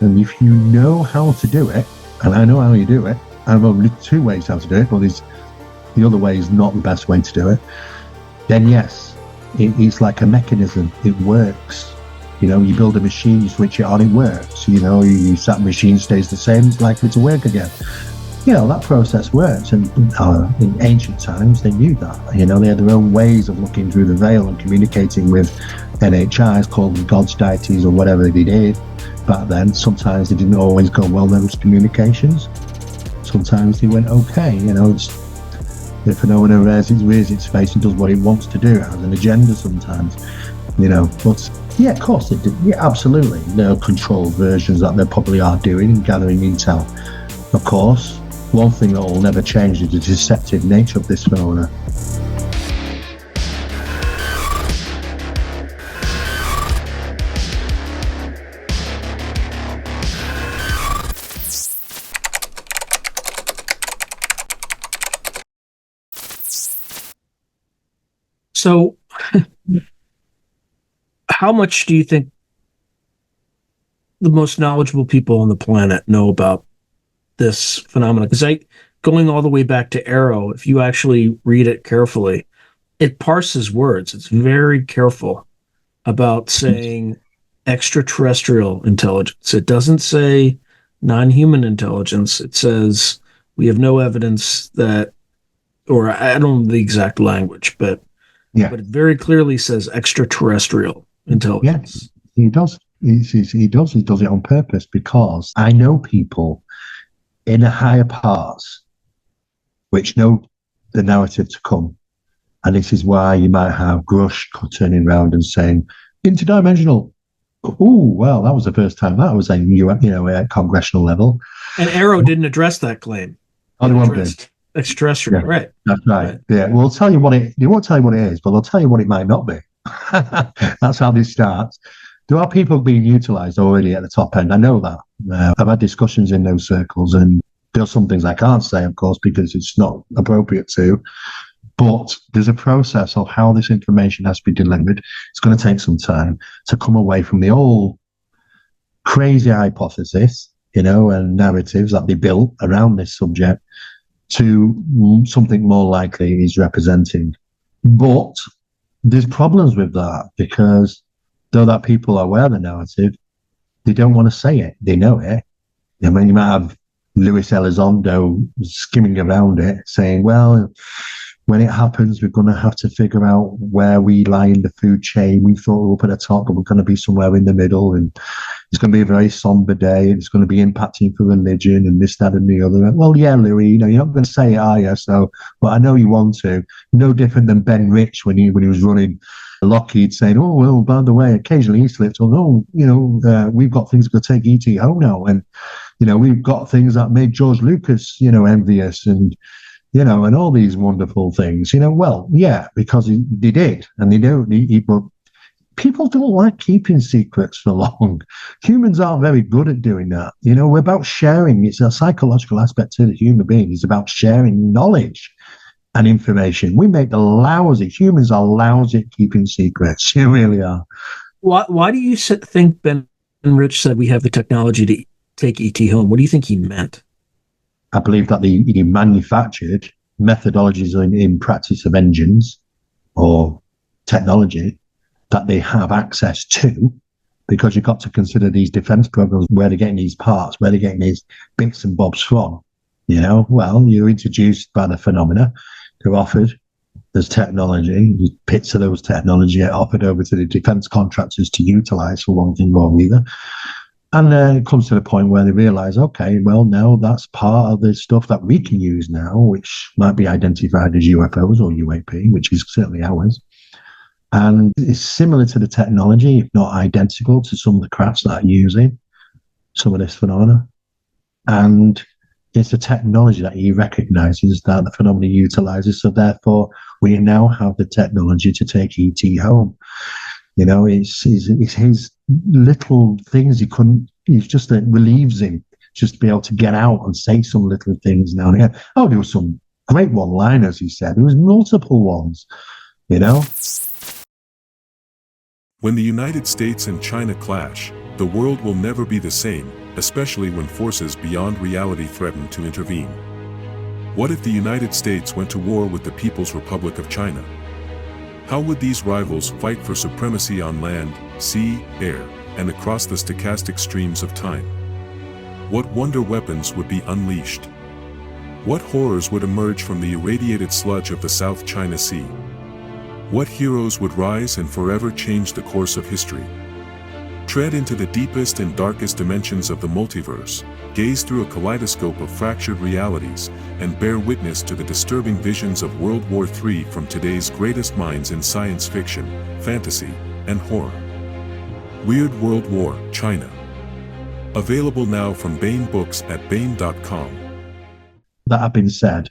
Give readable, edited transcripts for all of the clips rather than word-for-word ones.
And if you know how to do it, and I know how you do it, I've only two ways how to do it, but the other way is not the best way to do it, then yes, it's like a mechanism. It works. You know, you build a machine, you switch it on, it works. You know, that machine stays the same, it's likely to work again. You know, that process works. And in ancient times, they knew that. You know, they had their own ways of looking through the veil and communicating with NHIs, called them gods, deities, or whatever they did back then. Sometimes they didn't always go well, those communications. Sometimes they went okay. You know, the phenomena rears its face and does what it wants to do. It has an agenda sometimes, you know. But yeah, of course it did. Yeah, absolutely. There are controlled versions that they probably are doing and gathering intel. Of course, one thing that will never change is the deceptive nature of this phenomena. So, how much do you think the most knowledgeable people on the planet know about this phenomenon? Because going all the way back to Arrow, if you actually read it carefully, it parses words. It's very careful about saying extraterrestrial intelligence. It doesn't say non-human intelligence. It says we have no evidence that, or I don't know the exact language, but it very clearly says extraterrestrial intelligence. Yes, he does. He does it on purpose, because I know people in the higher parts which know the narrative to come. And this is why you might have Grush turning around and saying, interdimensional. Oh, well, that was the first time that was at congressional level. And Arrow didn't address that claim. They won't do. Extraterrestrial, right? That's right. Yeah, well, they'll tell you what they won't tell you what it is, but they'll tell you what it might not be. That's how this starts. There are people being utilized already at the top end. I know that. I've had discussions in those circles, and there's some things I can't say, of course, because it's not appropriate to. But there's a process of how this information has to be delivered. It's going to take some time to come away from the old crazy hypothesis, you know, and narratives that they built around this subject to something more likely is representing. But there's problems with that, because though that people are aware of the narrative, they don't want to say it. They know it. I mean, you might have Luis Elizondo skimming around it, saying, well, when it happens, we're going to have to figure out where we lie in the food chain. We thought we were up at the top, but we're going to be somewhere in the middle. And it's going to be a very somber day. And it's going to be impacting for religion and this, that, and the other. Well, yeah, Louis, you know, you're not going to say it, are you? So, but I know you want to. No different than Ben Rich when he was running Lockheed, saying, oh, well, by the way, occasionally he slipped on, oh, you know, we've got things that take E.T. home now. And, you know, we've got things that made George Lucas, you know, envious, and, you know, and all these wonderful things, you know. Well, yeah, because they did, and they don't. But people don't like keeping secrets for long. Humans aren't very good at doing that. You know, we're about sharing. It's a psychological aspect to the human being. It's about sharing knowledge and information. Humans are lousy at keeping secrets. You really are. Why do you think Ben Rich said we have the technology to take ET home? What do you think he meant? I believe that he manufactured methodologies in practice of engines or technology that they have access to, because you've got to consider these defense programs, where they're getting these parts, where they're getting these bits and bobs from. You know, well, you're introduced by the phenomena. They're offered. There's technology. Bits of those technology get offered over to the defense contractors to utilize for one thing or another. And then it comes to the point where they realize, okay, well, now that's part of the stuff that we can use now, which might be identified as UFOs or UAP, which is certainly ours. And it's similar to the technology, if not identical to some of the crafts that are using some of this phenomena. And it's the technology that he recognizes that the phenomena utilizes. So therefore, we now have the technology to take ET home. You know, it's his little things he just relieves him just to be able to get out and say some little things now and again. Oh, there were some great one-liners, he said. There was multiple ones, you know. When the United States and China clash, the world will never be the same, especially when forces beyond reality threaten to intervene. What if the United States went to war with the People's Republic of China? How would these rivals fight for supremacy on land, sea, air, and across the stochastic streams of time? What wonder weapons would be unleashed? What horrors would emerge from the irradiated sludge of the South China Sea? What heroes would rise and forever change the course of history? Tread into the deepest and darkest dimensions of the multiverse, gaze through a kaleidoscope of fractured realities, and bear witness to the disturbing visions of World War III from today's greatest minds in science fiction, fantasy, and horror. Weird World War, China. Available now from Bain Books at bain.com. That have been said,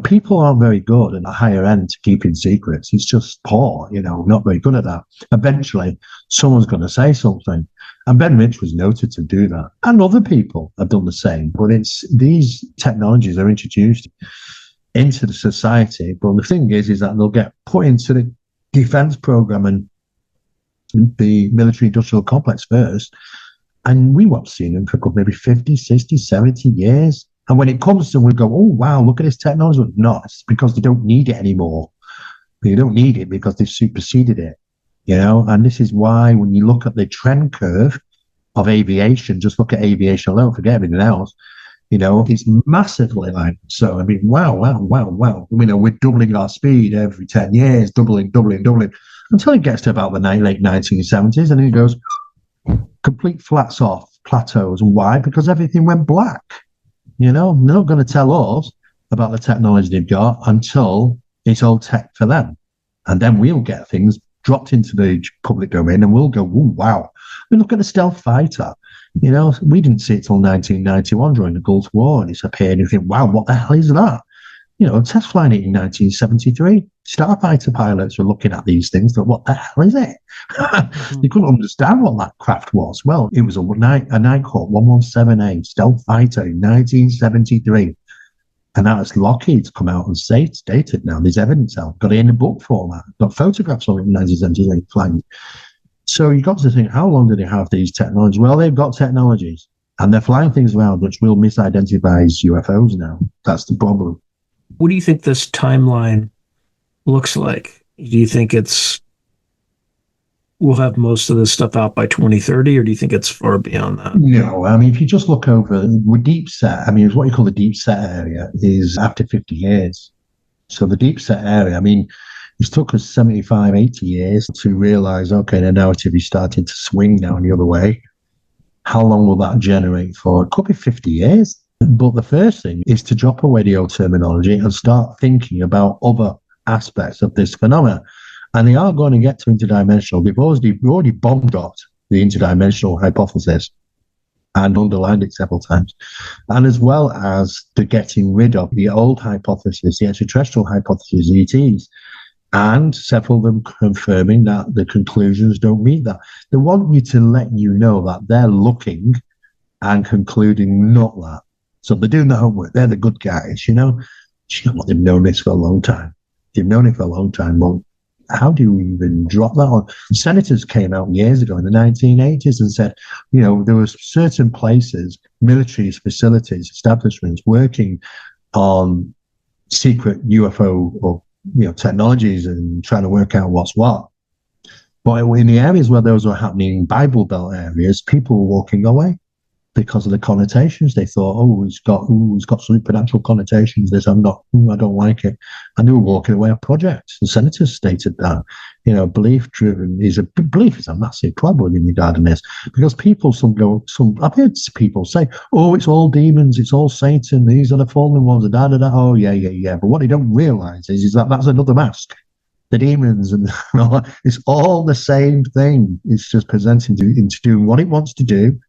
people aren't very good at the higher end to keeping secrets. It's just poor, not very good at that. Eventually, someone's going to say something. And Ben Rich was noted to do that. And other people have done the same. But it's these technologies are introduced into the society. But the thing is that they'll get put into the defense program and the military industrial complex first. And we won't see them for maybe 50, 60, 70 years. And when it comes to them, we go, oh, wow, look at this technology. No, it's because they don't need it anymore. They don't need it because they've superseded it, And this is why when you look at the trend curve of aviation, just look at aviation alone, forget everything else, it's massively like, so, wow. We're doubling our speed every 10 years, doubling, until it gets to about the late 1970s, and then it goes complete flats off, plateaus. And why? Because everything went black. They're not going to tell us about the technology they've got until it's all tech for them. And then we'll get things dropped into the public domain and we'll go, ooh, wow. Look at the stealth fighter. We didn't see it till 1991 during the Gulf War, and it's appeared and you think, wow, what the hell is that? Test flying it in 1973. Starfighter pilots were looking at these things, but what the hell is it? They couldn't understand what that craft was. Well, it was a Nighthawk 117A stealth fighter in 1973. And now it's Lockheed's come out and stated now. There's evidence out. Got it in a book format. Got photographs of it in 1973 flying. So you've got to think, how long do they have these technologies? Well, they've got technologies. And they're flying things around which will misidentify as UFOs now. That's the problem. What do you think this timeline looks like? Do you think we'll have most of this stuff out by 2030, or do you think it's far beyond that? No, if you just look over with deep set, what you call the deep set area is after 50 years. So the deep set area, it took us 75, 80 years to realize, okay, the narrative is starting to swing now in the other way. How long will that generate for? It could be 50 years. But the first thing is to drop away the old terminology and start thinking about other aspects of this phenomenon. And they are going to get to interdimensional. We've already bombed out the interdimensional hypothesis and underlined it several times. And as well as the getting rid of the old hypothesis, the extraterrestrial hypothesis, ETs, and several of them confirming that the conclusions don't meet that. They want you to let you know that they're looking and concluding not that. So they're doing the homework. They're the good guys, what? They've known this for a long time. They've known it for a long time. Well, how do you even drop that on? Senators came out years ago in the 1980s and said, there were certain places, military facilities, establishments working on secret UFO or, technologies and trying to work out what's what. But in the areas where those were happening, Bible Belt areas, people were walking away because of the connotations. They thought, it's got supernatural connotations. I don't like it. And they were walking away on projects. The senators stated that, belief is a massive problem in regarding this, because people, I've heard people say, it's all demons, it's all Satan, these are the fallen ones, oh yeah. But what they don't realize is that that's another mask. The demons and it's all the same thing. It's just presenting into doing what it wants to do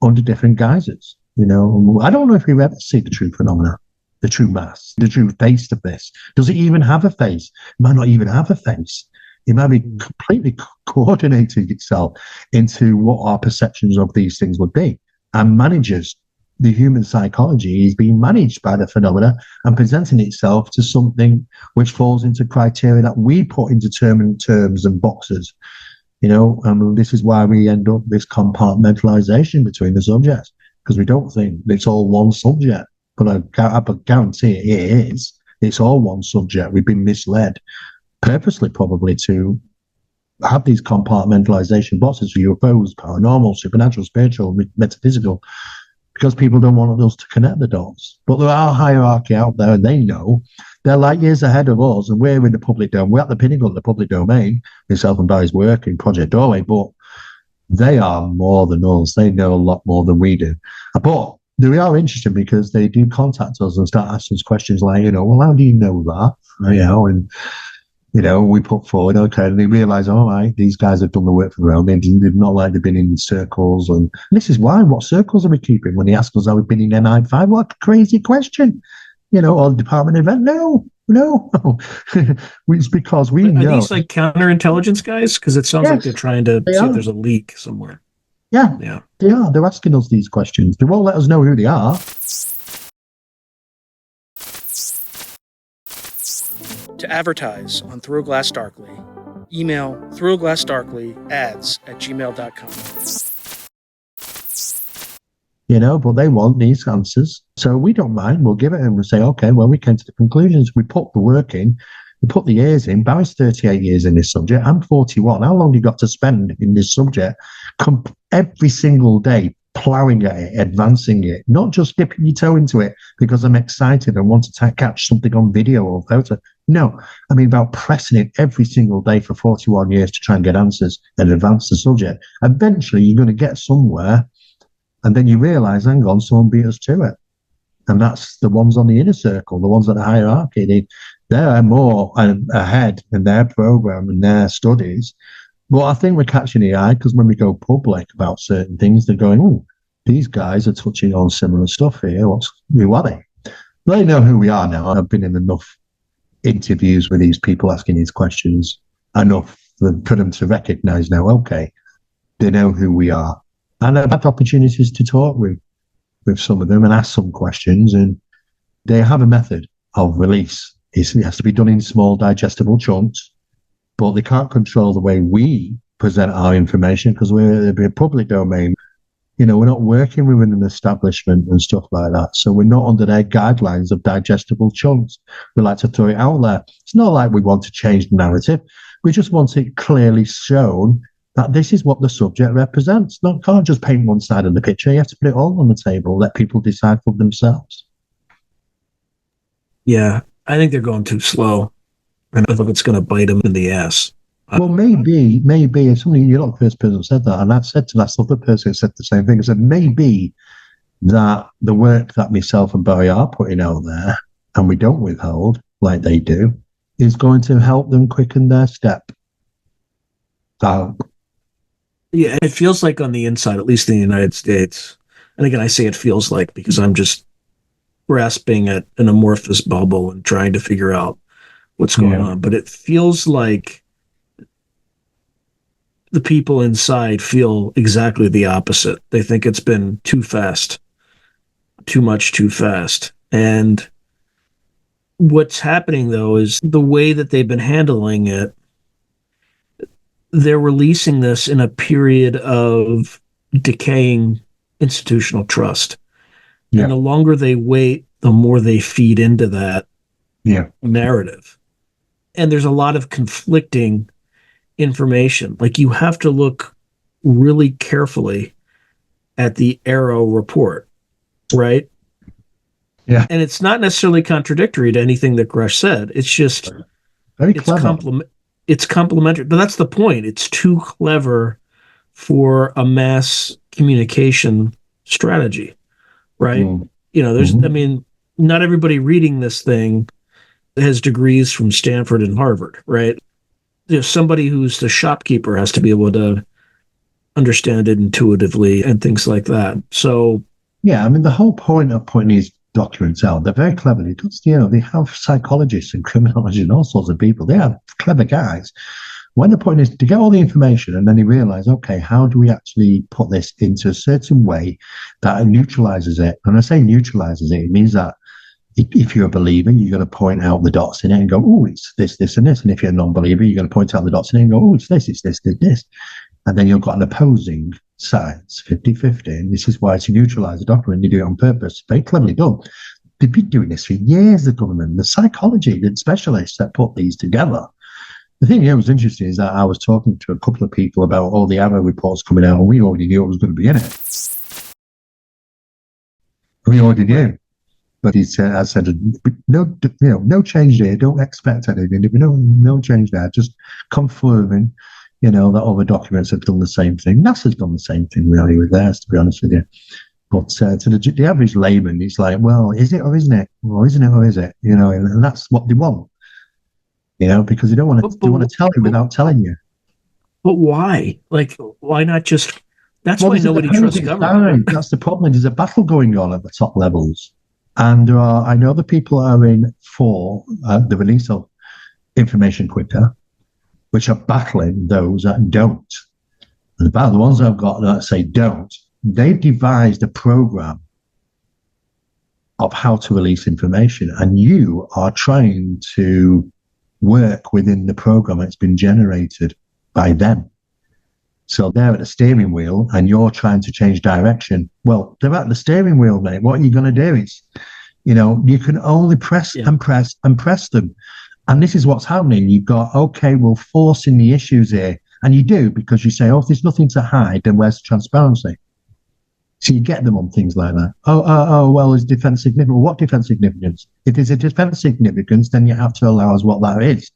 under different guises. I don't know if we ever see the true phenomena, the true mass, the true face of this. Does it even have a face? It might not even have a face. It might be completely coordinating itself into what our perceptions of these things would be, and manages the human psychology is being managed by the phenomena and presenting itself to something which falls into criteria that we put in determined terms and boxes. This is why we end up this compartmentalization between the subjects. because we don't think it's all one subject. But I guarantee it is. It's all one subject. We've been misled purposely, probably, to have these compartmentalization boxes for UFOs, paranormal, supernatural, spiritual, metaphysical, because people don't want us to connect the dots. But there are hierarchy out there, and they know they're like years ahead of us, and we're in the public domain. We're at the pinnacle of the public domain, myself and Barry's work in Project Doorway, but they are more than us. They know a lot more than we do. But they are interesting because they do contact us and start asking us questions like, well, how do you know that? And we put forward, okay, and they realise, all right, these guys have done the work for their own. They've not like they've been in circles. And this is why, what circles are we keeping? When they ask us how we've been in MI5, what a crazy question. Or the Department of Event, no. It's because we know. Are these like counterintelligence guys? Because it sounds like they're trying to see if there's a leak somewhere. Yeah, they are. They're asking us these questions. They won't let us know who they are. To advertise on Through a Glass Darkly, email throughaglassdarkly@gmail.com. But they want these answers. So we don't mind. We'll give it and we'll say, okay, well, we came to the conclusions. We put the work in. We put the years in. Barry's 38 years in this subject. I'm 41. How long have you got to spend in this subject? Every single day, ploughing at it, advancing it, not just dipping your toe into it because I'm excited and want to catch something on video or photo. No, I mean about pressing it every single day for 41 years to try and get answers and advance the subject. Eventually, you're going to get somewhere, and then you realise, hang on, someone beat us to it. And that's the ones on the inner circle, the ones at the hierarchy. They're more ahead in their program and their studies. But I think we're catching the eye because when we go public about certain things, they're going, oh, these guys are touching on similar stuff here. Who are they? They know who we are now. I've been in enough interviews with these people asking these questions, enough for them to recognise now, okay, they know who we are. And I've had opportunities to talk with some of them and ask some questions, and they have a method of release. It has to be done in small, digestible chunks, but they can't control the way we present our information because we're a public domain. We're not working within an establishment and stuff like that. So we're not under their guidelines of digestible chunks. We like to throw it out there. It's not like we want to change the narrative. We just want it clearly shown that this is what the subject represents. Can't just paint one side of the picture. You have to put it all on the table, let people decide for themselves. Yeah, I think they're going too slow. And I think it's going to bite them in the ass. Well, maybe, if somebody, you're not the first person who said that, and I said to that other person who said the same thing. I said, maybe that the work that myself and Barry are putting out there, and we don't withhold like they do, is going to help them quicken their step. Yeah, it feels like on the inside, at least in the United States, and again, I say it feels like because I'm just grasping at an amorphous bubble and trying to figure out what's going on, but it feels like the people inside feel exactly the opposite. They think it's been too fast, too much too fast. And what's happening, though, is the way that they've been handling it, they're releasing this in a period of decaying institutional trust. Yeah. And the longer they wait, the more they feed into that narrative. And there's a lot of conflicting information. Like, you have to look really carefully at the Arrow report, right? Yeah. And it's not necessarily contradictory to anything that Gresh said. It's just very clever. It's complementary. But that's the point. It's too clever for a mass communication strategy, right? There's, I mean, not everybody reading this thing has degrees from Stanford and Harvard, right? Somebody who's the shopkeeper has to be able to understand it intuitively and things like that. So, yeah, I mean, the whole point of putting these documents out, they're very clever. They have psychologists and criminologists and all sorts of people. They are clever guys. When the point is to get all the information, and then they realize, okay, how do we actually put this into a certain way that neutralizes it? And I say neutralizes it, it means that if you're a believer, you're going to point out the dots in it and go, oh, it's this, this, and this. And if you're a non-believer, you're going to point out the dots in it and go, oh, it's this, this, this. And then you've got an opposing science 50-50, and this is why to neutralize the doctor, and they do it on purpose. Very cleverly done. They've been doing this for years, the government, the psychology, the specialists that put these together. The thing here was interesting is that I was talking to a couple of people about all the other reports coming out, and we already knew it was going to be in it. We already knew. But he said, I said, no change there. Don't expect anything. No change there. Just confirming, that other documents have done the same thing. NASA's done the same thing, really, with theirs, to be honest with you. But to the average layman, he's like, well, is it or isn't it? Or isn't it or is it? And that's what they want. Because they don't want to tell you without telling you. But why? Like, why not just? That's why nobody trusts government. That's the problem. There's a battle going on at the top levels. And I know the people are in for the release of information quicker, which are battling those that don't. And the ones I've got that say don't, they've devised a program of how to release information. And you are trying to work within the program that's been generated by them. So they're at the steering wheel and you're trying to change direction. Well, they're at the steering wheel, mate. What are you going to do? Is, you can only press and press and press them. And this is what's happening. You've got, okay, we're forcing the issues here. And you do, because you say, oh, if there's nothing to hide, then where's the transparency? So you get them on things like that. Well, is defense significant? What defense significance? If there's a defense significance, then you have to allow us what that is.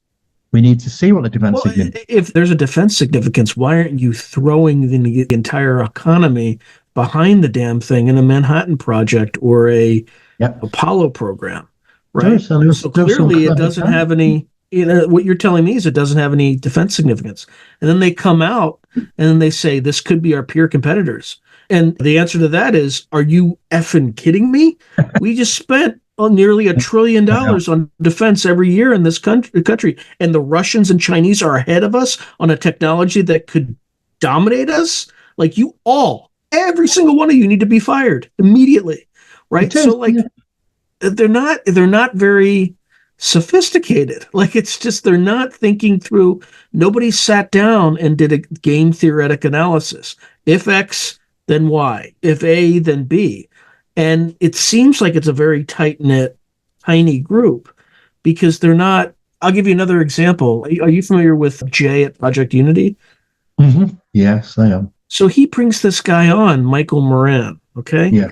We need to see what the defense significance is. If there's a defense significance, why aren't you throwing the entire economy behind the damn thing in a Manhattan Project or a Apollo program? Right. So clearly it doesn't have any, what you're telling me is it doesn't have any defense significance. And then they come out and then they say, this could be our peer competitors. And the answer to that is, are you effing kidding me? We just spent nearly $1 trillion on defense every year in this country. And the Russians and Chinese are ahead of us on a technology that could dominate us. Like every single one of you need to be fired immediately. Right. So they're not very sophisticated. Like, it's just, they're not thinking through. Nobody sat down and did a game theoretic analysis. If X, then Y. If A, then B. And it seems like it's a very tight-knit, tiny group because they're not. I'll give you another example. Are you familiar with Jay at Project Unity? Mm-hmm. Yes, I am. So he brings this guy on, Michael Moran, okay? Yeah.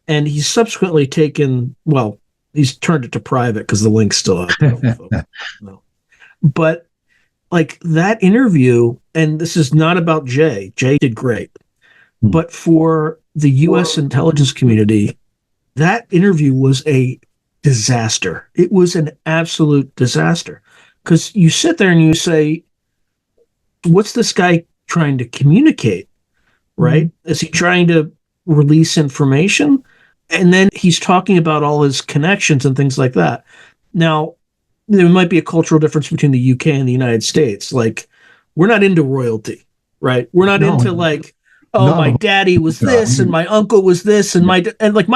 And he's subsequently he's turned it to private because the link's still out there. No. But like that interview, and this is not about Jay. Jay did great. But for the U.S. intelligence community, that interview was a disaster. It was an absolute disaster. Because you sit there and you say, what's this guy trying to communicate, right? Mm-hmm. Is he trying to release information? And then he's talking about all his connections and things like that. Now, there might be a cultural difference between the UK and the United States. Like, we're not into royalty, right? We're not into like, my daddy was this and my uncle was this and my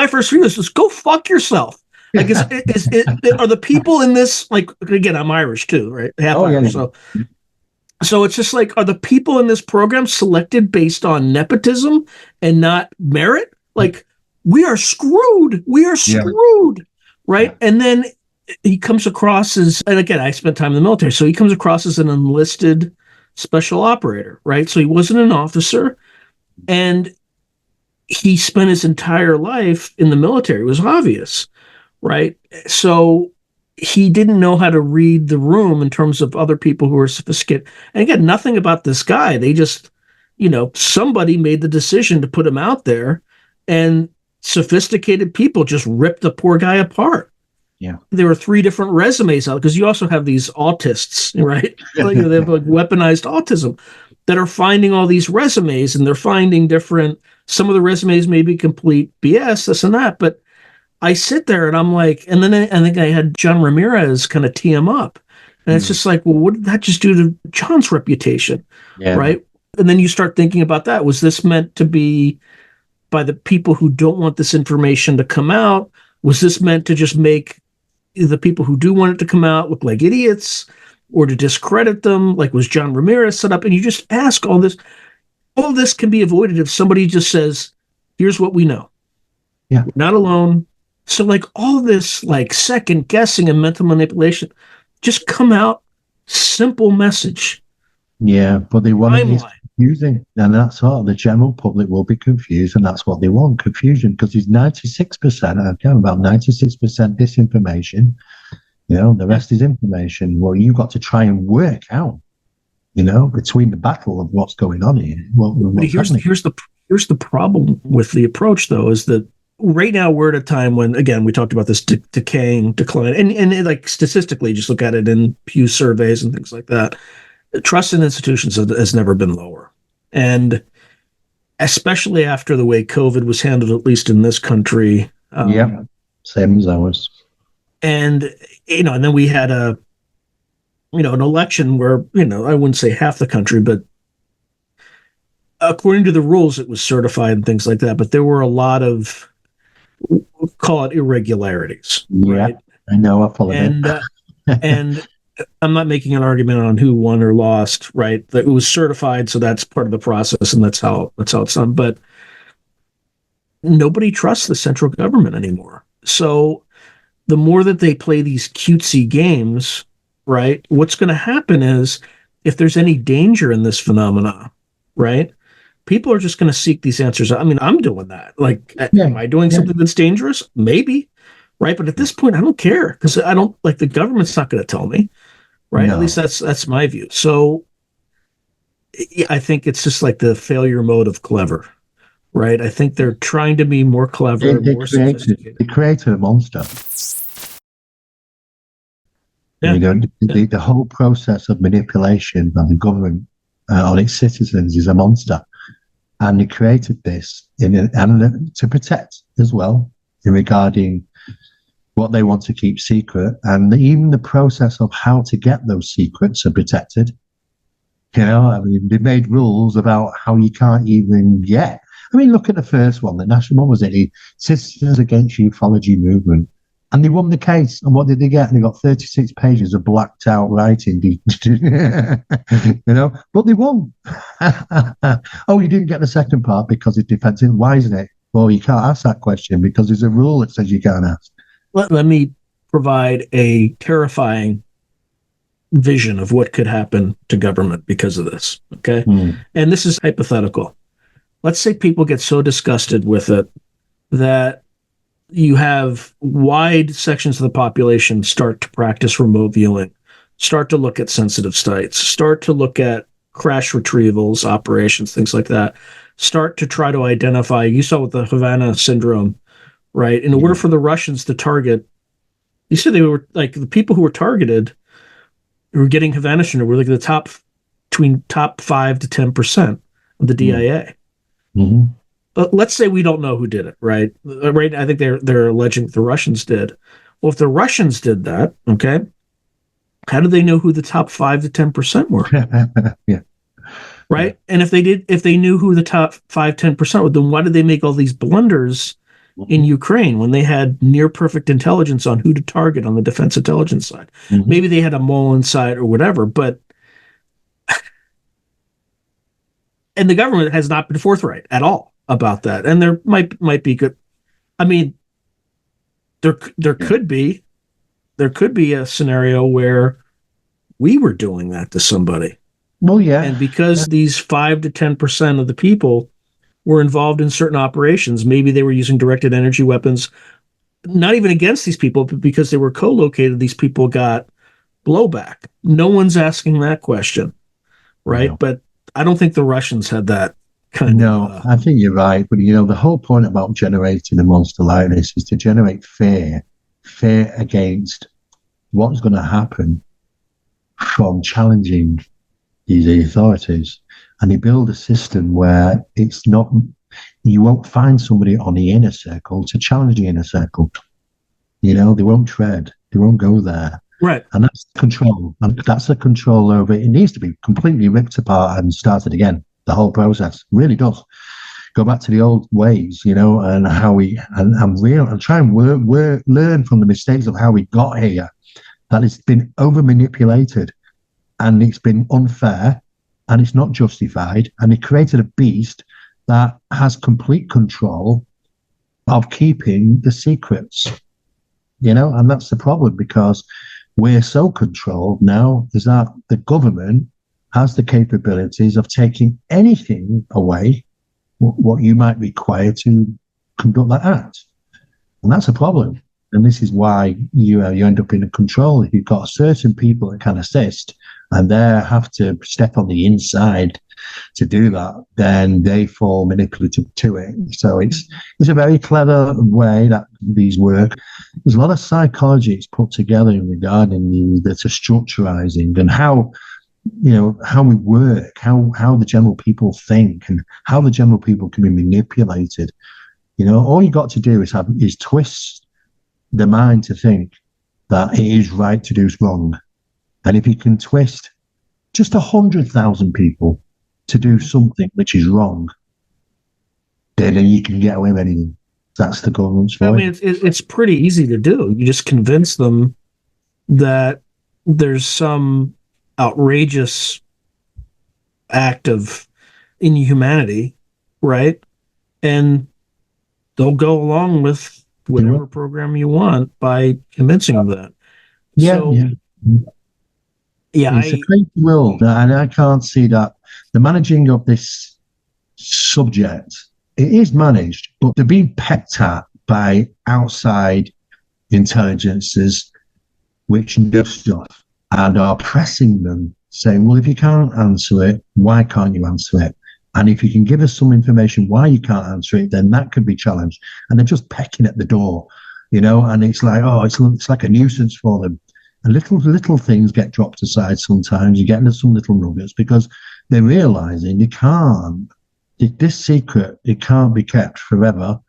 first view is just go fuck yourself. Like, are the people in this, like, again, I'm Irish too, right? Half Irish. Yeah. So it's just like, are the people in this program selected based on nepotism and not merit? Like, we are screwed. Right? Yeah. And then he comes across as, and again, I spent time in the military, so he comes across as an enlisted special operator, right? So he wasn't an officer. And he spent his entire life in the military. It was obvious, right? So he didn't know how to read the room in terms of other people who were sophisticated. And again, nothing about this guy. They just, somebody made the decision to put him out there, and sophisticated people just ripped the poor guy apart. Yeah. There were 3 different resumes out because you also have these autists, right? They have like weaponized autism that are finding all these resumes, and they're finding different, some of the resumes may be complete BS, this and that. But I sit there and I'm like, and then I think I had John Ramirez kind of tee him up. And it's just like, well, what did that just do to John's reputation? Yeah. Right. And then you start thinking about that. Was this meant to be by the people who don't want this information to come out? Was this meant to just make the people who do want it to come out look like idiots, or to discredit them? Like, was John Ramirez set up? And you just ask all this. all this can be avoided if somebody just says, here's what we know. Yeah. We're not alone. So like all this like second guessing and mental manipulation, just come out, simple message. Yeah, but they want it Timeline. confusing, and that's what the general public will be confused, and that's what they want, confusion, because there's 96%, I count about 96% disinformation. The rest is information. Well, you've got to try and work out, between the battle of what's going on here. Here's the problem with the approach, though, is that right now we're at a time when, again, we talked about this decline, and like statistically, just look at it in Pew surveys and things like that. Trust in institutions has never been lower. And especially after the way COVID was handled, at least in this country. Same as ours. And, and then we had an election where, I wouldn't say half the country, but according to the rules, it was certified and things like that. But there were a lot of, call it irregularities. Yeah, right? I know. I follow it. And I'm not making an argument on who won or lost, right? That it was certified, so that's part of the process, and that's how it's done. But nobody trusts the central government anymore. So the more that they play these cutesy games, right? What's going to happen is, if there's any danger in this phenomena, right? People are just going to seek these answers. I mean, I'm doing that. Like, am I doing something that's dangerous? Maybe. Right. But at this point, I don't care, because I don't like the government's not going to tell me. Right. No. At least that's my view. So I think it's just like the failure mode of clever. Right. I think they're trying to be more clever, more sophisticated. They created a monster. Yeah. The whole process of manipulation by the government on its citizens is a monster. And they created this to protect as well, regarding what they want to keep secret, and even the process of how to get those secrets are protected. I mean, they made rules about how you can't even get. I mean, look at the first one, the national one, was it the Citizens Against Ufology movement, and they won the case. And what did they get? They got 36 pages of blacked out writing, but they won. Oh, you didn't get the second part because it's defensive. Why isn't it? Well, you can't ask that question because there's a rule that says you can't ask. Let me provide a terrifying vision of what could happen to government because of this. Okay. And this is hypothetical. Let's say people get so disgusted with it that you have wide sections of the population start to practice remote viewing, start to look at sensitive sites, start to look at crash retrievals, operations, things like that, start to try to identify. You saw with the Havana syndrome, right? In order for the Russians to target, you said they were like the people who were targeted who were getting Havana syndrome were like the between top 5 to 10% of the DIA. Mm-hmm. But let's say we don't know who did it, right? Right. I think they're alleging the Russians did. Well, if the Russians did that, okay, how do they know who the top 5 to 10% were? Yeah. Right. Yeah. And if they knew who the top 5, 10% were, then why did they make all these blunders in Ukraine when they had near perfect intelligence on who to target on the defense intelligence side? Mm-hmm. Maybe they had a mole inside or whatever, but and the government has not been forthright at all about that. And there might be good. I mean, there could be a scenario where we were doing that to somebody. Well, yeah. And because these 5 to 10% of the people were involved in certain operations, maybe they were using directed energy weapons, not even against these people, but because they were co-located, these people got blowback. No one's asking that question, right? No. But I don't think the Russians had that kind of... I think you're right. But, the whole point about generating a monster like this is to generate fear against what's going to happen from challenging these authorities. And they build a system where it's not, you won't find somebody on the inner circle to challenge the inner circle. They won't tread, they won't go there. Right. And that's control. And that's the control over it. It needs to be completely ripped apart and started again. The whole process really does. Go back to the old ways, and how we, and try and learn from the mistakes of how we got here. That it's been over manipulated and it's been unfair. and it's not justified. And they created a beast that has complete control of keeping the secrets, and that's the problem, because we're so controlled now, is that the government has the capabilities of taking anything away, what you might require to conduct that act. And that's a problem. And this is why you end up in a control. If you've got certain people that can assist and they have to step on the inside to do that, then they fall manipulative to it. So it's a very clever way that these work. There's a lot of psychology it's put together regarding the structurizing and how we work, how the general people think, and how the general people can be manipulated. All you got to do is twist the mind to think that it is right to do wrong. And if you can twist just 100,000 people to do something which is wrong, then you can get away with anything. That's the government's way. I mean, it's pretty easy to do. You just convince them that there's some outrageous act of inhumanity, right? And they'll go along with whatever program you want by convincing them that. It's a great world, and I can't see that the managing of this subject, it is managed, but they're being pecked at by outside intelligences which know stuff and are pressing them, saying, well, if you can't answer it, why can't you answer it? And if you can give us some information why you can't answer it, then that could be challenged. And they're just pecking at the door, and it's like, it's like a nuisance for them. And little things get dropped aside sometimes. You get into some little nuggets because they're realizing this secret, it can't be kept forever,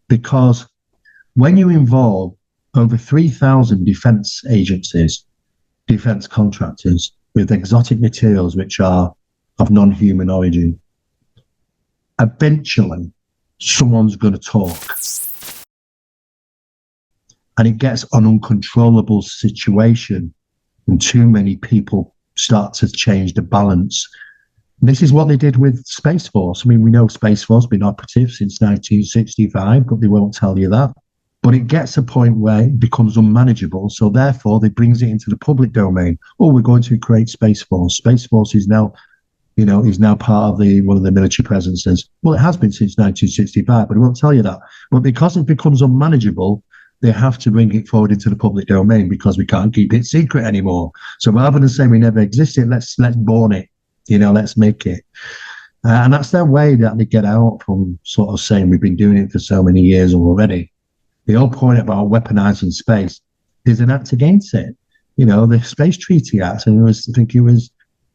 because when you involve over 3,000 defense agencies, defense contractors with exotic materials which are of non-human origin, eventually someone's going to talk, and it gets an uncontrollable situation, and too many people start to change the balance. This is what they did with Space Force. I mean, we know Space Force has been operative since 1965, but they won't tell you that. But it gets a point where it becomes unmanageable, so therefore they brings it into the public domain. Oh, we're going to create Space Force. Space Force is now is now part of one of the military presences. Well, it has been since 1965, but it won't tell you that. But because it becomes unmanageable, they have to bring it forward into the public domain because we can't keep it secret anymore. So rather than saying we never existed, let's born it, let's make it. And that's their way that they get out from sort of saying we've been doing it for so many years already. The whole point about weaponizing space is an act against it. The Space Treaty Act, and I think it was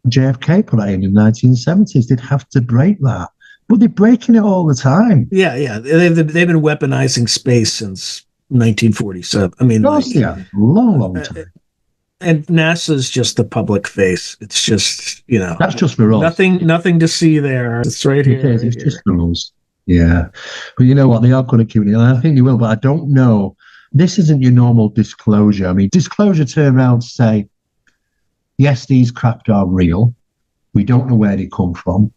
JFK put it in the 1970s. They'd have to break that, but they're breaking it all the time. Yeah. They've been weaponizing space since 1947. I mean, long time. And NASA's just the public face. It's just that's just for us. Nothing to see there. It's right here. It's just for us. Yeah, but you know what? They are going to keep it, and I think they will. But I don't know. This isn't your normal disclosure. I mean, disclosure turn around to say, yes, these craft are real. We don't know where they come from.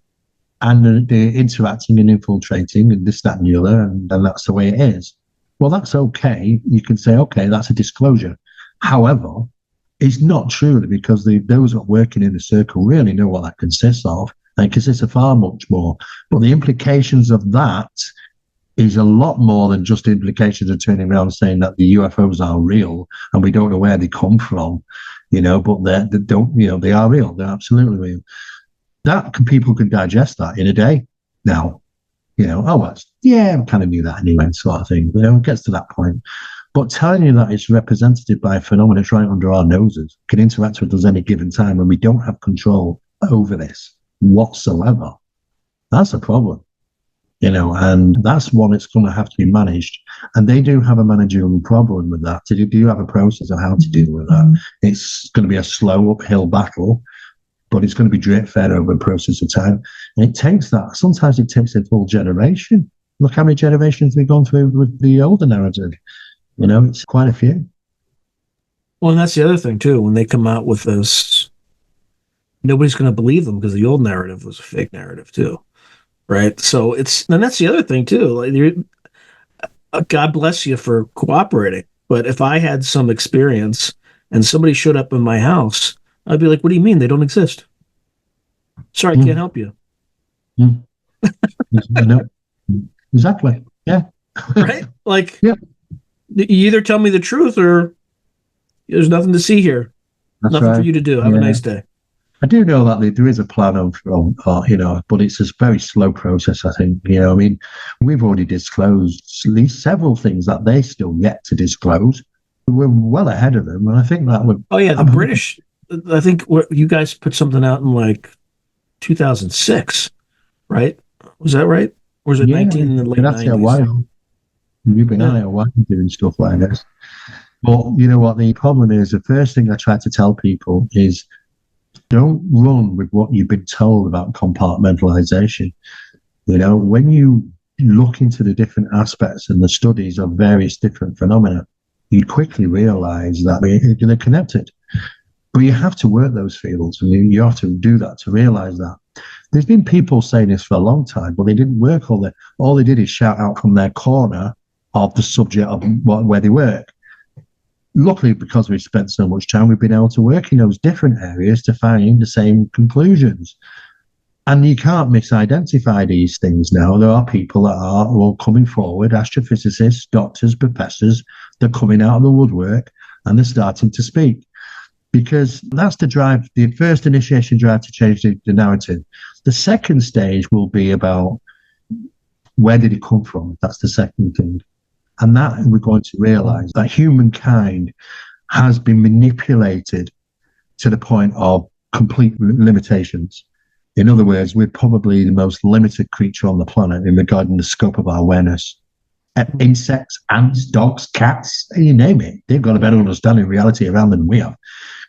And they're interacting and infiltrating and this, that, and the other, and that's the way it is. Well, that's okay. You can say, okay, that's a disclosure. However, it's not true because those that are working in the circle really know what that consists of. And it consists of far much more. But the implications of that is a lot more than just the implications of turning around and saying that the UFOs are real and we don't know where they come from. But they are real. They're absolutely real. People can digest that in a day now. I kind of knew that anyway, sort of thing. It gets to that point. But telling you that it's represented by a phenomenon that's right under our noses, can interact with us any given time, and we don't have control over this whatsoever, that's a problem. And that's one that's going to have to be managed. And they do have a managerial problem with that. They do have a process of how to deal with that. It's going to be a slow uphill battle, but it's going to be drip fed over a process of time. And it takes that. Sometimes it takes a full generation. Look how many generations we've gone through with the older narrative. It's quite a few. Well, and that's the other thing, too. When they come out with this nobody's going to believe them because the old narrative was a fake narrative too, right? So and that's the other thing too. Like, God bless you for cooperating, but if I had some experience and somebody showed up in my house, I'd be like, "What do you mean they don't exist? Sorry, I can't help you." No. Exactly. Yeah. Right? Like, yeah. You either tell me the truth or there's nothing to see here. That's nothing right. for you to do. Have a nice day. I do know that there is a plan of but it's a very slow process, I think. I mean, we've already disclosed at least several things that they still yet to disclose. We're well ahead of them, and I think that would... Oh, yeah, the British, I think you guys put something out in like 2006, right? Was that right? Or was it 19 in the late 90s? A while. You've been at it a while doing stuff like this. But you know what the problem is? The first thing I try to tell people is don't run with what you've been told about compartmentalization. When you look into the different aspects and the studies of various different phenomena, you quickly realize that they're connected. But you have to work those fields, and you have to do that to realize that. There's been people saying this for a long time, but they didn't work all they did is shout out from their corner of the subject of where they work. Luckily, because we've spent so much time, we've been able to work in those different areas to find the same conclusions. And you can't misidentify these things now. There are people that are all coming forward, astrophysicists, doctors, professors, they're coming out of the woodwork and they're starting to speak. Because that's the drive, the first initiation drive to change the narrative. The second stage will be about where did it come from? That's the second thing. And that we're going to realize that humankind has been manipulated to the point of complete limitations. In other words, we're probably the most limited creature on the planet in regarding the scope of our awareness. Insects, ants, dogs, cats, you name it, they've got a better understanding of reality around than we have,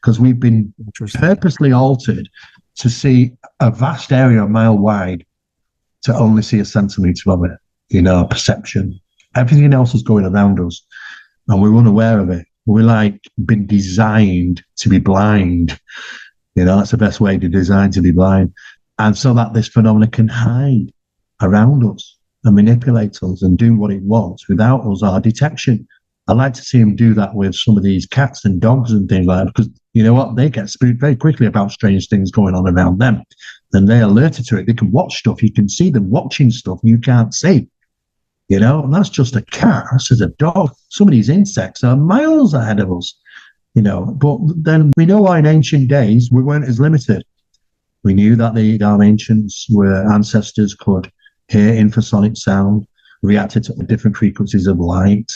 because we've been purposely altered to see a vast area a mile wide to only see a centimetre of it, perception. Everything else is going around us, and we're unaware of it. We're been designed to be blind. That's the best way to design to be blind. And so that this phenomenon can hide around us and manipulate us and do what it wants without us, our detection. I like to see him do that with some of these cats and dogs and things like that, because you know what? They get spooked very quickly about strange things going on around them. And they're alerted to it. They can watch stuff. You can see them watching stuff you can't see. And that's just a cat. That's just a dog. Some of these insects are miles ahead of us, But then we know why in ancient days we weren't as limited. We knew that our ancients ancestors could hear infrasonic sound, reacted to different frequencies of light.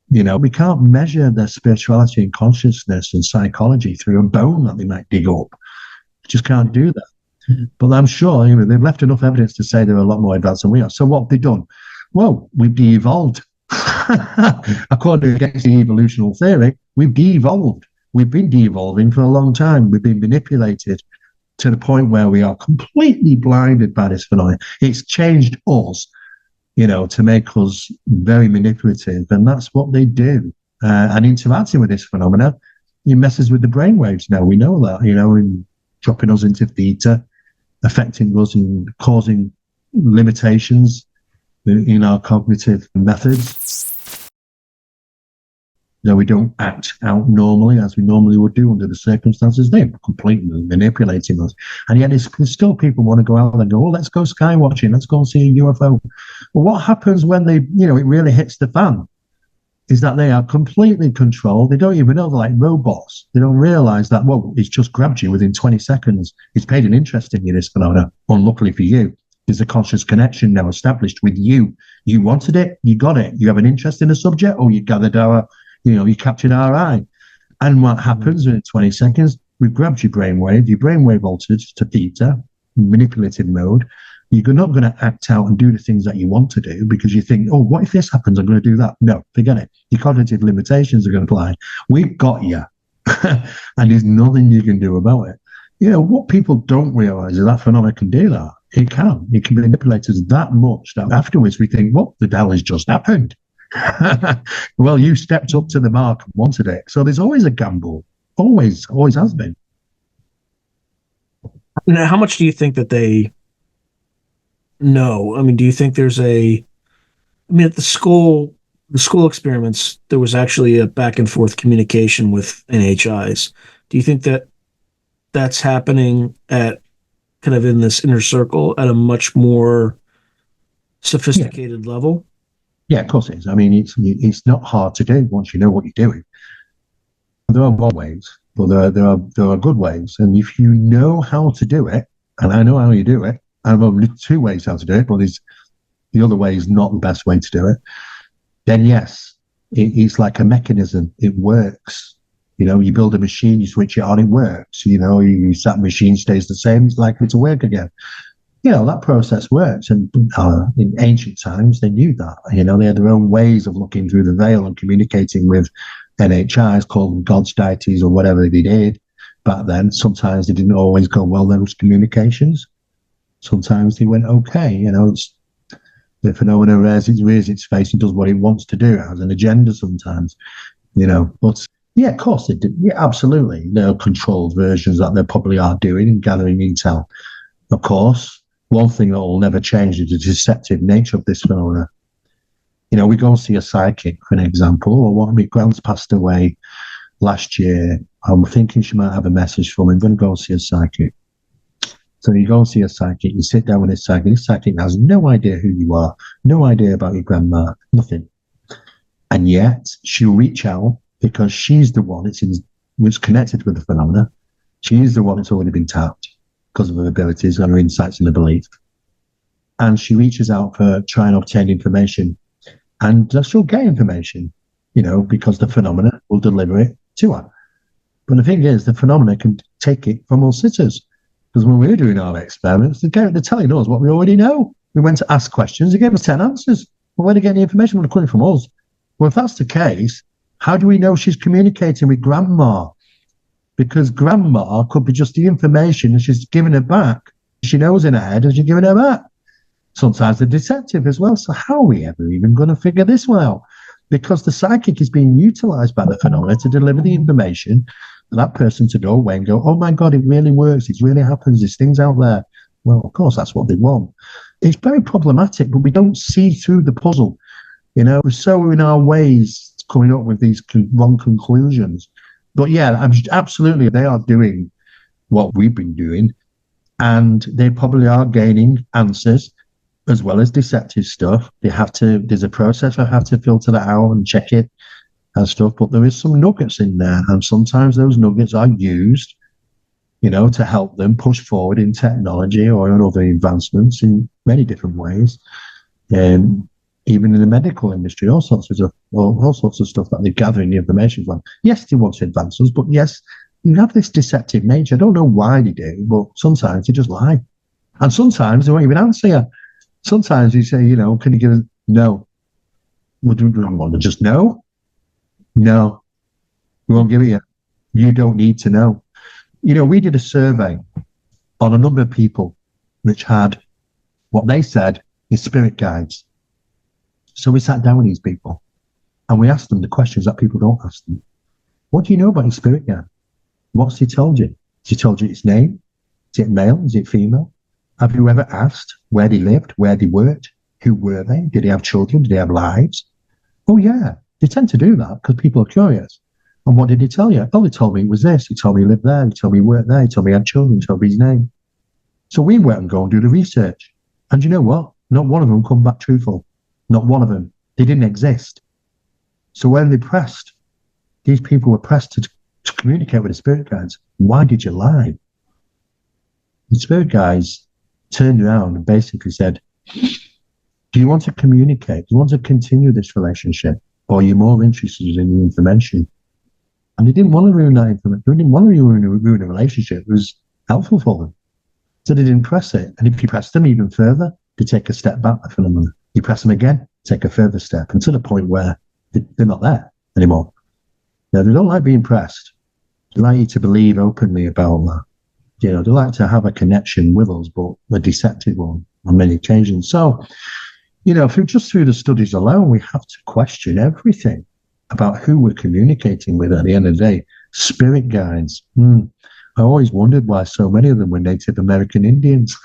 We can't measure their spirituality and consciousness and psychology through a bone that they might dig up. We just can't do that. But I'm sure they've left enough evidence to say they're a lot more advanced than we are. So what have they done? Well, we've de-evolved. According to the evolutional theory, we've de-evolved. We've been de-evolving for a long time. We've been manipulated to the point where we are completely blinded by this phenomenon. It's changed us, to make us very manipulative. And that's what they do. And interacting with this phenomena, it messes with the brainwaves now. We know that, in dropping us into theta, affecting us and causing limitations in our cognitive methods. We don't act out normally as we normally would do under the circumstances. They're completely manipulating us. And yet there's still people want to go out and go, let's go sky watching, let's go and see a UFO. Well, what happens when it really hits the fan is that they are completely controlled. They don't even know, they're like robots. They don't realize that, it's just grabbed you within 20 seconds. It's paid an interest in you, this phenomena. Unluckily for you, there's a conscious connection now established with you. You wanted it, you got it. You have an interest in the subject, or you gathered you captured our eye. And what happens in 20 seconds, we've grabbed your brainwave altered to theta, manipulative mode. You're not going to act out and do the things that you want to do because you think, what if this happens? I'm going to do that. No, forget it. Your cognitive limitations are going to apply. We've got you. And there's nothing you can do about it. What people don't realize is that phenomenon can do that. It can manipulate us that much that afterwards we think, what the hell has just happened? Well, you stepped up to the mark and wanted it. So there's always a gamble. Always has been. Now, how much do you think that they know? I mean, do you think there's at the school experiments, there was actually a back and forth communication with NHIs. Do you think that that's happening at kind of in this inner circle at a much more sophisticated level? Yeah, of course it is. I mean, it's not hard to do once you know what you're doing. There are wrong ways, but there are good ways. And if you know how to do it, and I know how you do it, I have only two ways how to do it, but the other way is not the best way to do it, then yes, it's like a mechanism. It works. You know, you build a machine, you switch it on, it works. You know, that machine stays the same, it's likely to work again. You know, that process works. And in ancient times, they knew that. You know, they had their own ways of looking through the veil and communicating with NHIs, called them gods, deities, or whatever they did back then. Sometimes they didn't always go well, those communications. Sometimes they went okay. You know, the phenomena rears its face and does what it wants to do. It has an agenda sometimes, you know. But yeah, of course they did. Yeah, absolutely. There are controlled versions that they probably are doing and gathering intel. Of course, one thing that will never change is the deceptive nature of this phenomena. You know, we go and see a psychic, for an example, or one of my grand's passed away last year. I'm thinking she might have a message for me. I'm going to go and see a psychic. So you go and see a psychic, you sit down with a psychic. This psychic has no idea who you are, no idea about your grandma, nothing. And yet she'll reach out because she's the one that's connected with the phenomena. She's the one that's already been tapped because of her abilities and her insights and her belief. And she reaches out for trying to obtain information. And she'll get information, you know, because the phenomena will deliver it to her. But the thing is, the phenomena can take it from all sitters. Because when we were doing our experiments, they're telling us what we already know. We went to ask questions, they gave us 10 answers. Well, where did they get the information? Well, coming from us. Well, if that's the case, how do we know she's communicating with grandma? Because grandma could be just the information and she's giving it back. She knows in her head and she's giving it back. Sometimes the deceptive as well. So how are we ever even going to figure this one out? Because the psychic is being utilized by the phenomena to deliver the information for that person to go away and go, oh my God, it really works. It really happens. There's things out there. Well, of course, that's what they want. It's very problematic, but we don't see through the puzzle. You know, we're so in our ways coming up with these wrong conclusions. But yeah, absolutely, they are doing what we've been doing, and they probably are gaining answers as well as deceptive stuff. There's a process I have to filter that out and check it and stuff, but there is some nuggets in there, and sometimes those nuggets are used, you know, to help them push forward in technology or in other advancements in many different ways. Even in the medical industry, all sorts of stuff that they're gathering the information from. Yes, they want to advance us, but yes, you have this deceptive nature. I don't know why they do, but sometimes they just lie. And sometimes they won't even answer you. Sometimes you say, you know, can you give us no? Would you want to just no? No. We won't give it you. You don't need to know. You know, we did a survey on a number of people which had what they said is spirit guides. So we sat down with these people and we asked them the questions that people don't ask them. What do you know about your spirit guide? What's he told you? Has he told you its name? Is it male? Is it female? Have you ever asked where they lived, where they worked? Who were they? Did they have children? Did they have lives? Oh, yeah. They tend to do that because people are curious. And what did he tell you? Oh, he told me it was this. He told me he lived there. He told me he worked there. He told me he had children. He told me his name. So we went and go and do the research. And you know what? Not one of them come back truthful. Not one of them. They didn't exist. So when these people were pressed to communicate with the spirit guides. Why did you lie? The spirit guides turned around and basically said, do you want to communicate? Do you want to continue this relationship? Or are you more interested in the information? And they didn't want to ruin that information. They didn't want to ruin a relationship. It was helpful for them. So they didn't press it. And if you press them even further, they take a step back, the phenomenon. You press them again, take a further step, and to the point where they're not there anymore. Now, they don't like being pressed. They like you to believe openly about that. You know, they like to have a connection with us, but a deceptive one on many occasions. So, you know, through the studies alone, we have to question everything about who we're communicating with at the end of the day. Spirit guides. I always wondered why so many of them were Native American Indians.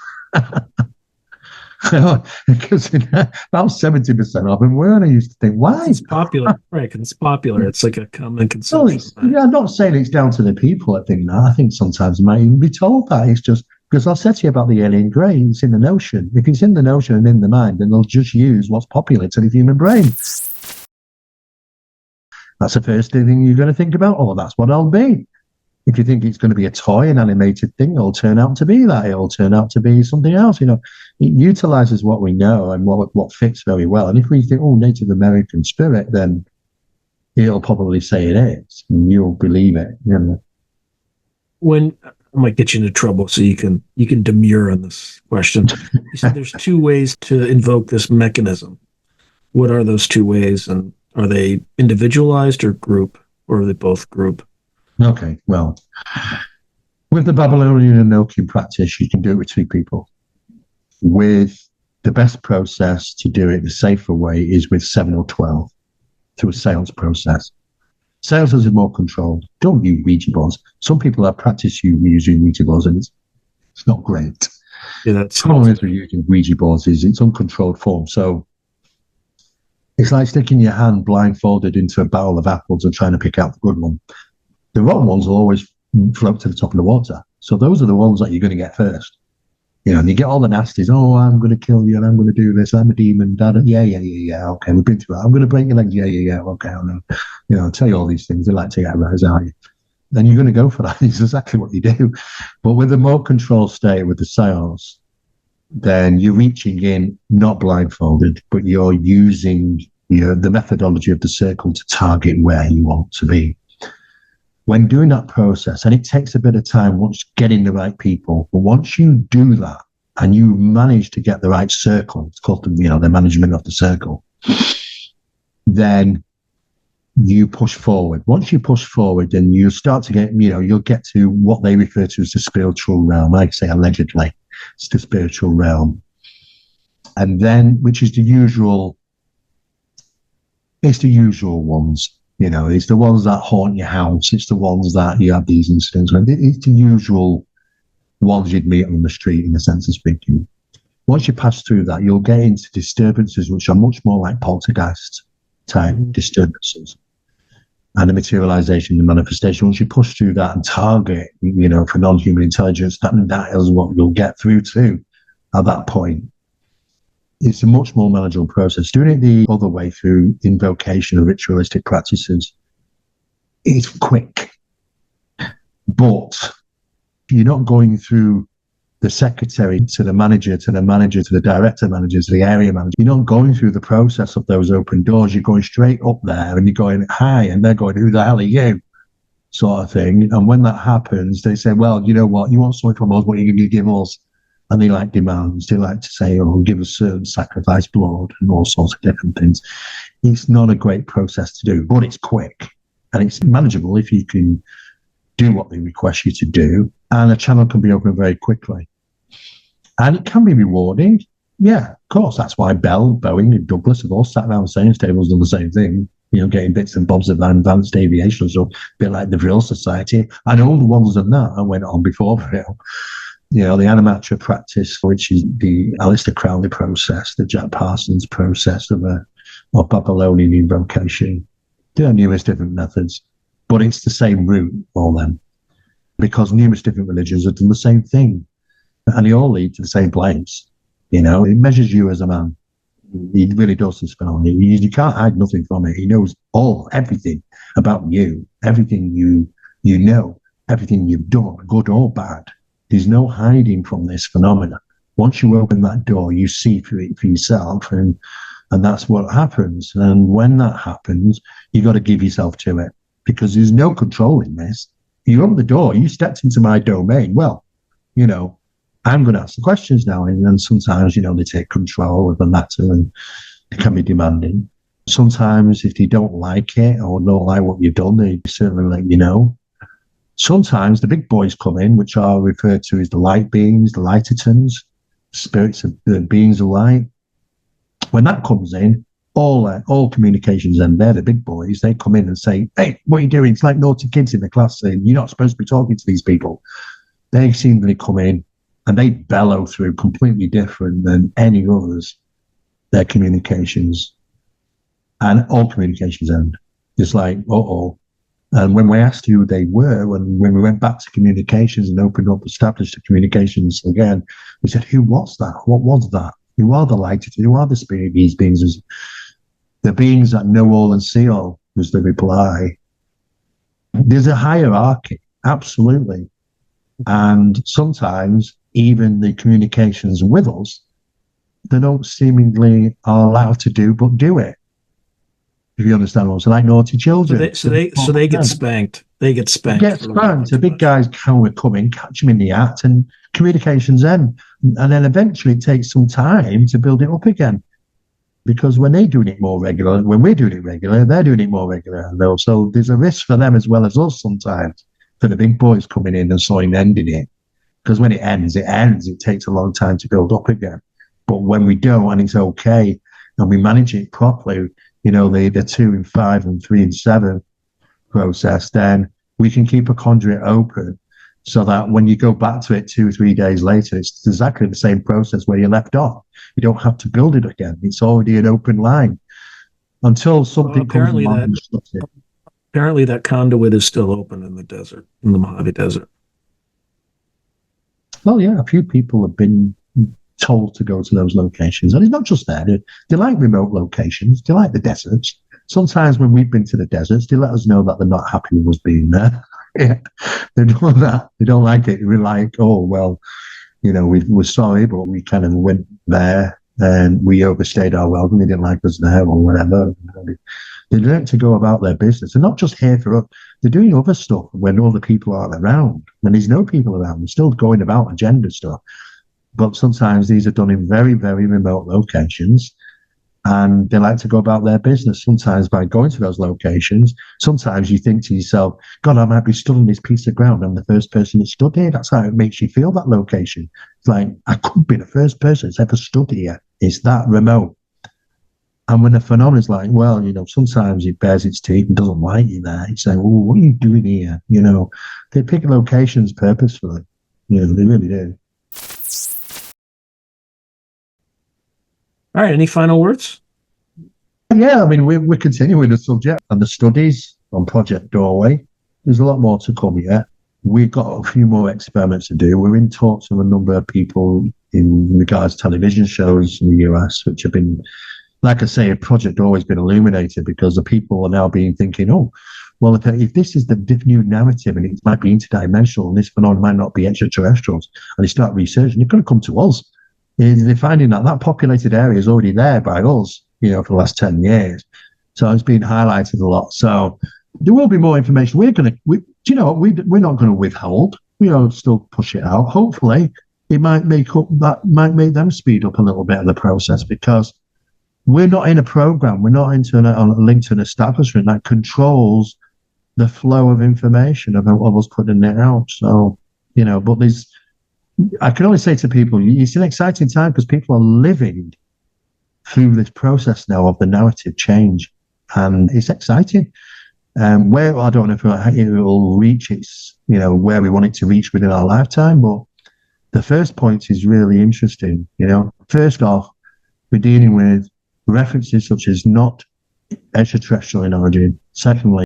Because about 70% of them were, and I used to think, why? It's popular, right? Because it's popular. It's like a common conception. I'm not saying it's down to the people. I think that. I think sometimes you might even be told that. It's just because I said to you about the alien grey, it's in the notion. If it's in the notion and in the mind, then they'll just use what's popular to the human brain. That's the first thing you're going to think about. Oh, that's what I'll be. If you think it's going to be a toy, an animated thing, it'll turn out to be that. It'll turn out to be something else. It utilizes what we know and what fits very well. And if we think, oh, Native American spirit, then it'll probably say it is, and you'll believe it. When I might get you into trouble, so you can demur on this question. You said there's two ways to invoke this mechanism. What are those two ways, and are they individualized or group, or are they both group? Okay, well, with the Babylonian and Enochian practice, you can do it with two people. With the best process to do it, the safer way, is with 7 or 12 through a seance process. Seances are more controlled. Don't use Ouija boards. Some people have practiced using Ouija boards, and it's not great. Yeah, that's the problem is with using Ouija boards is it's uncontrolled form. So it's like sticking your hand blindfolded into a barrel of apples and trying to pick out the good one. The rotten ones will always float to the top of the water. So those are the ones that you're going to get first. And you get all the nasties. Oh, I'm going to kill you and I'm going to do this. I'm a demon. Dad. Yeah. Okay, we've been through that. I'm going to break your legs. Yeah. Okay, I know. I'll tell you all these things. They like to get a rise out of you. Then you're going to go for that. It's exactly what you do. But with a more controlled state with the seance, then you're reaching in, not blindfolded, but you're using the methodology of the circle to target where you want to be. When doing that process, and it takes a bit of time once getting the right people, but once you do that and you manage to get the right circle, it's called the management of the circle, then you push forward. Once you push forward, then you start to get, you'll get to what they refer to as the spiritual realm. I say allegedly, it's the spiritual realm. And then, which is the usual ones. It's the ones that haunt your house. It's the ones that you have these incidents with. It's the usual ones you'd meet on the street, in a sense of speaking. Once you pass through that, you'll get into disturbances which are much more like poltergeist type disturbances. And the materialization, the manifestation, once you push through that and target, for non-human intelligence, that is what you'll get through to at that point. It's a much more manageable process. Doing it the other way through invocation or ritualistic practices is quick. But you're not going through the secretary to the manager, to the director manager, to the area manager. You're not going through the process of those open doors. You're going straight up there and you're going, hi, and they're going, who the hell are you? Sort of thing. And when that happens, they say, well, you know what? You want something from us, what are you going to give us? And they like demands. They like to say, oh, give us certain sacrifice blood and all sorts of different things. It's not a great process to do, but it's quick and it's manageable if you can do what they request you to do. And a channel can be opened very quickly. And it can be rewarding. Yeah, of course. That's why Bell, Boeing, and Douglas have all sat around the science tables and done the same thing. Getting bits and bobs of advanced aviation stuff, a bit like the Vril Society. And all the ones than that I went on before Vril. The animatia practice, which is the Aleister Crowley process, the Jack Parsons process of Babylonian invocation. There are numerous different methods, but it's the same root, all them, because numerous different religions have done the same thing, and they all lead to the same place. It measures you as a man. He really does this spell. You can't hide nothing from it. He knows everything about you, everything you know, everything you've done, good or bad. There's no hiding from this phenomenon. Once you open that door, you see through it for yourself, and that's what happens. And when that happens, you got to give yourself to it, because there's no control in this. You open the door, you stepped into my domain. Well, I'm going to ask the questions now, and sometimes, they take control of the matter and they can be demanding. Sometimes if they don't like it or don't like what you've done, they certainly let you know. Sometimes the big boys come in, which are referred to as the light beings, the lightertons, spirits of the beings of light. When that comes in, all communications, and they're the big boys. They come in and say, "Hey, what are you doing?" It's like naughty kids in the class saying, "You're not supposed to be talking to these people." They seemingly come in and they bellow through completely different than any others their communications, and all communications end. It's like, And when we asked who they were, when we went back to communications and opened up, established the communications again, we said, "Who was that? What was that? Who are the lighted? Who are the spirit beings?" The beings that know all and see all, was the reply. There's a hierarchy, absolutely. And sometimes even the communications with us, they don't seemingly are allowed to do, but do it. If you understand what I'm saying, like naughty children. So they get spanked. They get spanked. Get spanked. The big guys can come in, catch them in the act, and communications end. And then eventually it takes some time to build it up again. Because when they're doing it more regular, when we're doing it regular, they're doing it more regular. So there's a risk for them as well as us sometimes, for the big boys coming in and sort of ending it. Because when it ends. It takes a long time to build up again. But when we don't, and it's okay, and we manage it properly, the 2 and 5 and 3 and 7 process, then we can keep a conduit open so that when you go back to it 2 or 3 days later, it's exactly the same process where you left off. You don't have to build it again. It's already an open line until something comes along and stops it. Apparently that conduit is still open in the desert, in the Mojave Desert. Well, yeah, a few people have been told to go to those locations. And it's not just there. They like remote locations. They like the deserts. Sometimes when we've been to the deserts, they let us know that they're not happy with us being there. Yeah, they don't that. They don't like it. We're like, oh, well, we're sorry, but we kind of went there and we overstayed our welcome. They didn't like us there or whatever. They learn to go about their business. They're not just here for us. They're doing other stuff when other people aren't around. When there's no people around, they're still going about agenda stuff. But sometimes these are done in very, very remote locations, and they like to go about their business. Sometimes by going to those locations, sometimes you think to yourself, God, I might be stood on this piece of ground. I'm the first person that stood here. That's how it makes you feel, that location. It's like, I could be the first person that's ever stood here. It's that remote. And when the phenomenon is like, well, sometimes it bares its teeth and doesn't like you there. You say, well, what are you doing here? They pick locations purposefully. They really do. All right. Any final words? Yeah, I mean, we're continuing the subject and the studies on Project Doorway. There's a lot more to come yet. We've got a few more experiments to do. We're in talks with a number of people in regards to television shows in the US, which have been, like I say, Project Doorway has been illuminated because the people are now thinking, oh, well, if this is the new narrative and it might be interdimensional and this phenomenon might not be extraterrestrials, and they start researching, they're going to come to us. They're finding that populated area is already there by us, for the last 10 years. So it's been highlighted a lot. So there will be more information. We're not going to withhold. We'll still push it out. Hopefully, it might make them speed up a little bit of the process, because we're not in a program. We're not into a link to an establishment that controls the flow of information of us putting it out. So, but I can only say to people, it's an exciting time because people are living through this process now of the narrative change, and it's exciting. Where I don't know if it will reach its, where we want it to reach within our lifetime, but the first point is really interesting. First off, we're dealing with references such as not extraterrestrial in origin. Secondly,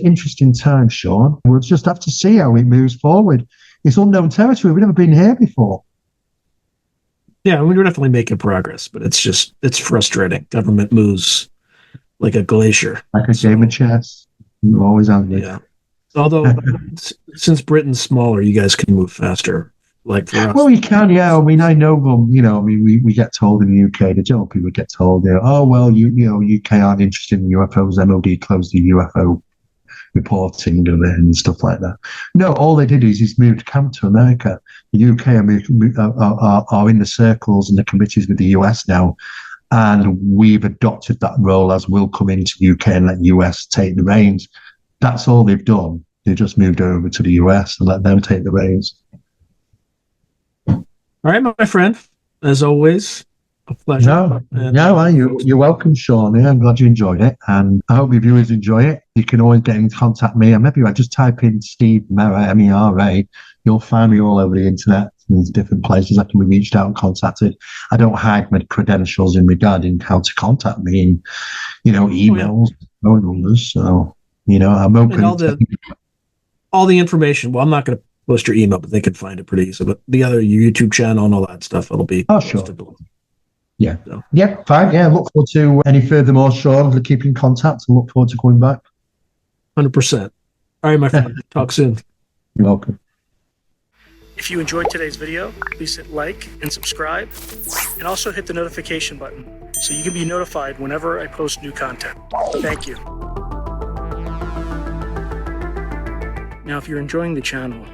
interesting time, Sean. We'll just have to see how it moves forward. It's unknown territory. We've never been here before. Yeah, we're definitely making progress, but it's frustrating. Government moves like a glacier. Like a game of chess. You're always angry. Yeah. Although, since Britain's smaller, you guys can move faster. Like for us. Well, you can, yeah. I mean, I know them. We get told in the UK, the general people get told, oh, well, UK aren't interested in UFOs. MOD closed the UFO reporting of it and stuff like that. No, all they did is just moved camp to America. The UK are in the circles and the committees with the US now, and we've adopted that role as we'll come into the UK and let US take the reins. That's all they've done. They just moved over to the US and let them take the reins. All right, my friend. As always, a pleasure. You're welcome, Sean. Yeah, I'm glad you enjoyed it, and I hope your viewers enjoy it. You can always get in contact me, and maybe I just type in Steve Mera, Mera. You'll find me all over the internet. There's different places I can be reached out and contacted. I don't hide my credentials in regarding how to contact me, and emails, phone numbers. So I'm open. And all the information. Well, I'm not going to post your email, but they can find it pretty easy. But the other YouTube channel and all that stuff, it'll be posted below. Yeah. So. Yeah, fine. Yeah, look forward to any furthermore, Sean. To keep in contact and look forward to coming back. 100%. All right, my friend. Talk soon. You're welcome. If you enjoyed today's video, please hit like and subscribe, and also hit the notification button so you can be notified whenever I post new content. Thank you. Now, if you're enjoying the channel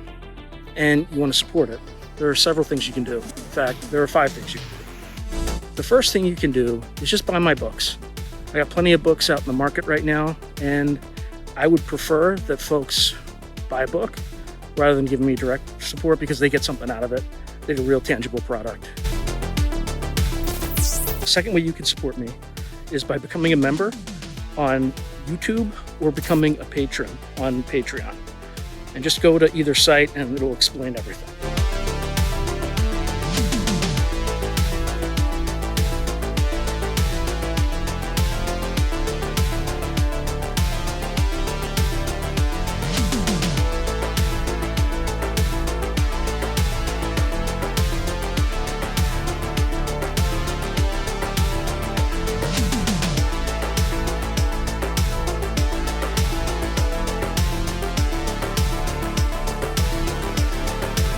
and you want to support it, there are several things you can do. In fact, there are 5 things you can do. The first thing you can do is just buy my books. I got plenty of books out in the market right now, and I would prefer that folks buy a book rather than giving me direct support, because they get something out of it. They get a real tangible product. The second way you can support me is by becoming a member on YouTube or becoming a patron on Patreon. And just go to either site and it'll explain everything.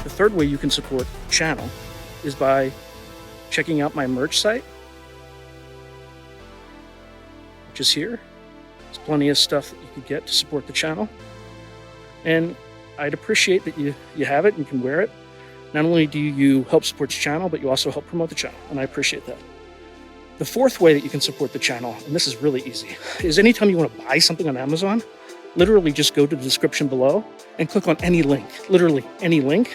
The third way you can support the channel is by checking out my merch site, which is here. There's plenty of stuff that you can get to support the channel. And I'd appreciate that you have it and can wear it. Not only do you help support the channel, but you also help promote the channel, and I appreciate that. The fourth way that you can support the channel, and this is really easy, is anytime you want to buy something on Amazon, literally just go to the description below and click on any link, literally any link.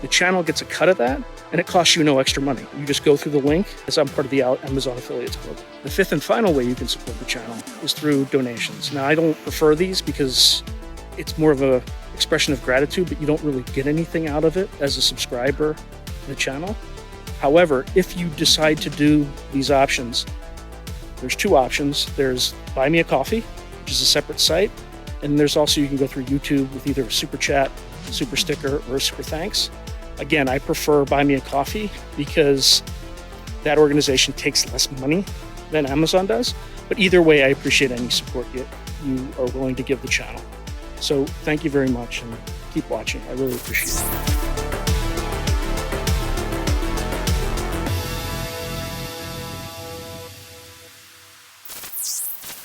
The channel gets a cut of that, and it costs you no extra money. You just go through the link, as I'm part of the Amazon Affiliates Club. The fifth and final way you can support the channel is through donations. Now, I don't prefer these because it's more of an expression of gratitude, but you don't really get anything out of it as a subscriber to the channel. However, if you decide to do these options, there's 2 options. There's Buy Me a Coffee, which is a separate site, and there's also, you can go through YouTube with either a super chat, super sticker, or a super thanks. Again, I prefer Buy Me a Coffee because that organization takes less money than Amazon does. But either way, I appreciate any support you are willing to give the channel. So thank you very much, and keep watching. I really appreciate it.